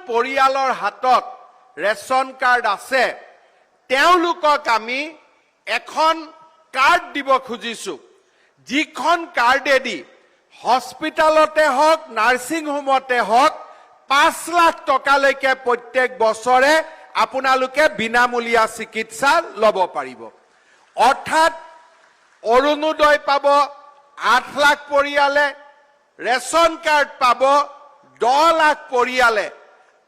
পৰিয়ালৰ হাতত ration card আছে তেওঁলোকক আমি এখন কাৰ্ড দিব খুজিছো যিখন কাৰ্ডেদি হস্পিটালতে হওক নাৰ্ছিং হোমতে হওক 5 লাখ টকালৈকে প্ৰত্যেক বছৰে আপোনালোকে বিনামূলীয়া চিকিৎসা ল'ব পাৰিব অৰ্থাৎ অৰুণোদয় পাব 8 লাখ পৰিয়ালে ৰেচন কাৰ্ড পাব 10 লাখ পৰিয়ালে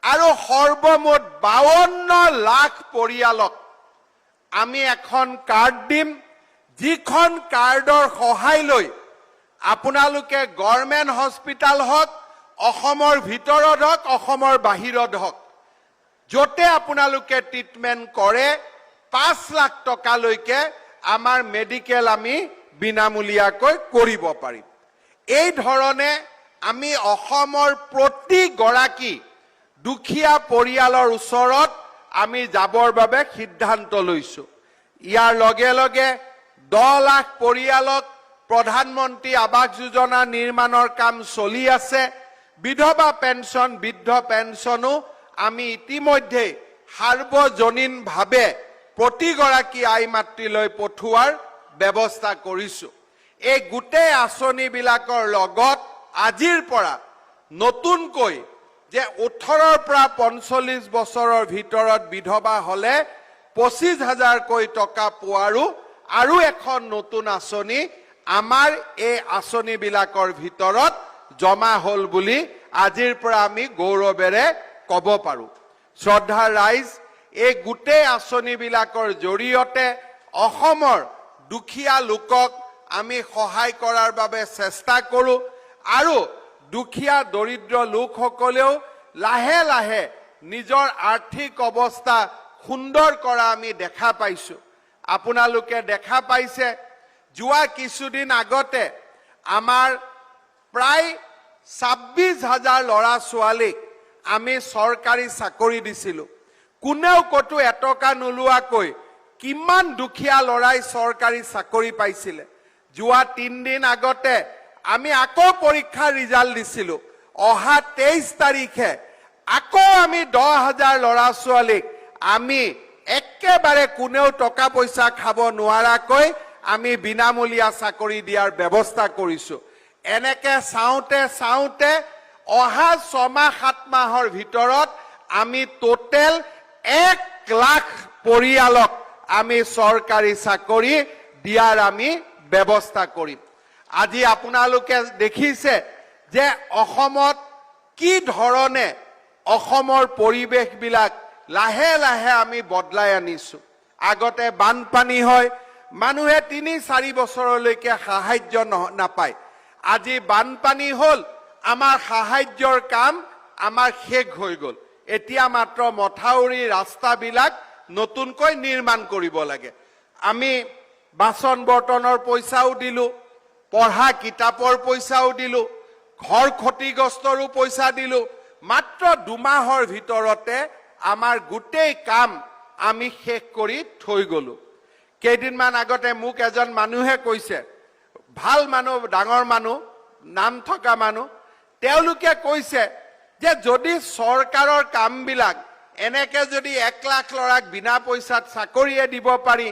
আৰু সৰ্বমুঠ 52 লাখ পৰিয়ালক আমি এখন কাৰ্ড দিম যিখন কাৰ্ডৰ সহায় লৈ আপোনালোকে গভৰ্ণমেণ্ট হস্পিটাল হওক অসমৰ ভিতৰত হওক অসমৰ বাহিৰত হওক যতে আপোনালোকে ট্ৰিটমেন্ট কৰে 5 লাখ টকালৈকে আমাৰ মেডিকেল আমি বিনামূলীয়াকৈ কৰিব পাৰিম এই ধৰণে আমি অসমৰ প্ৰতি গৰাকী দুখীয়া পৰিয়ালৰ ওচৰত আমি যাবৰ বাবে সিদ্ধান্ত লৈছো ইয়াৰ লগে লগে 10 লাখ পৰিয়ালক প্ৰধানমন্ত্ৰী আৱাস যোজনা নিৰ্মাণৰ কাম চলি আছে বিধৱা পেন্সন বৃদ্ধ পেন্সনো আমি ইতিমধ্যে সাৰ্বজনীনভাৱে প্ৰতি গৰাকী আই মাতৃলৈ পঠোৱাৰ ব্যৱস্থা কৰিছো এই গোটেই আঁচনিবিলাকৰ লগত আজিৰ পৰা নতুনকৈ যে 18 পৰা 45 বছৰৰ ভিতৰত বিধৱা হলে 25,000 কৈ টকা পোৱাৰো আৰু এখন নতুন আঁচনি আমাৰ এই আঁচনিবিলাকৰ ভিতৰত জমা হল বুলি আজিৰ পৰা আমি গৌৰৱেৰে ক'ব পাৰো শ্ৰদ্ধা ৰাইজ এই গোটেই আঁচনিবিলাকৰ জৰিয়তে অসমৰ দুখীয়া লোকক আমি সহায় কৰাৰ বাবে চেষ্টা কৰো আৰু দুখীয়া দৰিদ্ৰ লোকসকলেও লাহে লাহে নিজৰ আৰ্থিক অৱস্থা সুন্দৰ কৰা আমি দেখা পাইছো আপোনালোকে দেখা পাইছে যোৱা কিছুদিন আগতে আমাৰ প্ৰায় 26,000 ল'ৰা ছোৱালীক আমি চৰকাৰী চাকৰি দিছিলো কোনেও কতো এটকা নোলোৱাকৈ কিমান দুখীয়া ল'ৰাই চৰকাৰী চাকৰি পাইছিলে যোৱা 3 দিন আগতে আমি আকৌ পৰীক্ষাৰ ৰিজাল্ট দিছিলো অহা 23 তাৰিখে আকৌ আমি 10,000 ল'ৰা ছোৱালীক আমি একেবাৰে কোনেও টকা পইচা খাব নোৱাৰাকৈ আমি বিনামূলীয়া চাকৰি দিয়াৰ ব্যৱস্থা কৰিছো এনেকে চাওঁতে অহা 6 মাহ 7 মাহৰ ভিতৰত আমি টোটেল 1 লাখ পৰিয়ালক আমি চৰকাৰী চাকৰি দিয়াৰ আমি ব্যৱস্থা কৰিম আজি আপোনালোকে দেখিছে যে অসমত কি ধৰণে অসমৰ পৰিবেশবিলাক লাহে লাহে আমি বদলাই আনিছো আগতে বানপানী হয় মানুহে 3-4 বছৰলৈকে সাহায্য নাপায় আজি বানপানী হল আমাৰ সাহায্যৰ কাম আমাৰ শেষ হৈ গল এতিয়া মাত্ৰ মথাউৰি ৰাস্তাবিলাক নতুনকৈ নিৰ্মাণ কৰিব লাগে আমি বাচন বৰ্তনৰ পইচাও দিলো পঢ়া কিতাপৰ পইচাও দিলো ঘৰ ক্ষতিগ্ৰস্তৰো পইচা দিলো মাত্ৰ 2 মাহৰ ভিতৰতে আমাৰ গোটেই কাম আমি শেষ কৰি থৈ গলো কেইদিনমান আগতে মোক এজন মানুহে কৈছে ভাল মানুহ ডাঙৰ মানুহ নাম থকা মানুহ তেওঁলোকে কৈছে যে যদি চৰকাৰৰ কামবিলাক এনেকে যদি 1 লাখ ল'ৰাক বিনা পইচাত চাকৰিয়ে দিব পাৰি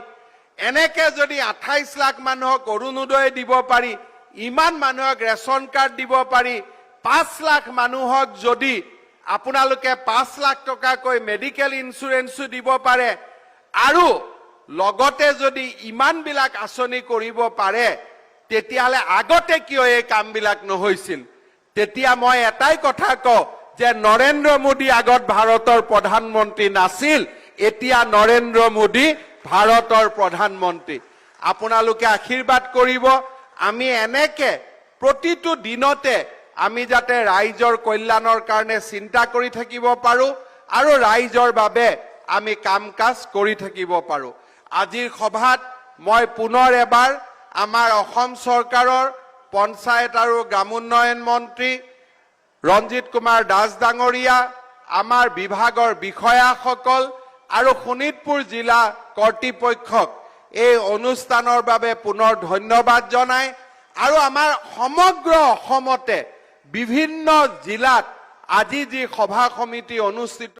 এনেকে যদি 28 লাখ মানুহক অৰুণোদয় দিব পাৰি ইমান মানুহক ৰেচন কাৰ্ড দিব পাৰি 5 লাখ মানুহক যদি আপোনালোকে 5 লাখ টকাকৈ মেডিকেল ইন্সুৰেন্সো দিব পাৰে আৰু লগতে যদি ইমানবিলাক আঁচনি কৰিব পাৰে তেতিয়ালে আগতে কিয় এই কামবিলাক নহৈছিল তেতিয়া মই এটাই কথা কওঁ যে নৰেন্দ্ৰ মোদী আগত ভাৰতৰ প্ৰধানমন্ত্ৰী নাছিল এতিয়া নৰেন্দ্ৰ মোদী ভাৰতৰ প্ৰধানমন্ত্ৰী আপোনালোকে আশীৰ্বাদ কৰিব আমি এনেকে প্ৰতিটো দিনতে আমি যাতে ৰাইজৰ কল্যাণৰ কাৰণে চিন্তা কৰি থাকিব পাৰো আৰু ৰাইজৰ বাবে আমি কাম কাজ কৰি থাকিব পাৰো আজিৰ সভাত মই পুনৰ এবাৰ আমাৰ অসম চৰকাৰৰ পঞ্চায়ত আৰু গ্ৰামোন্নয়ন মন্ত্ৰী ৰঞ্জিত কুমাৰ দাস ডাঙৰীয়া আমাৰ বিভাগৰ বিষয়াসকল আৰু শোণিতপুৰ জিলা কৰ্তৃপক্ষক এই অনুষ্ঠানৰ বাবে পুনৰ ধন্যবাদ জনাই আৰু আমাৰ সমগ্ৰ অসমতে বিভিন্ন জিলাত আজি যি সভা সমিতি অনুষ্ঠিত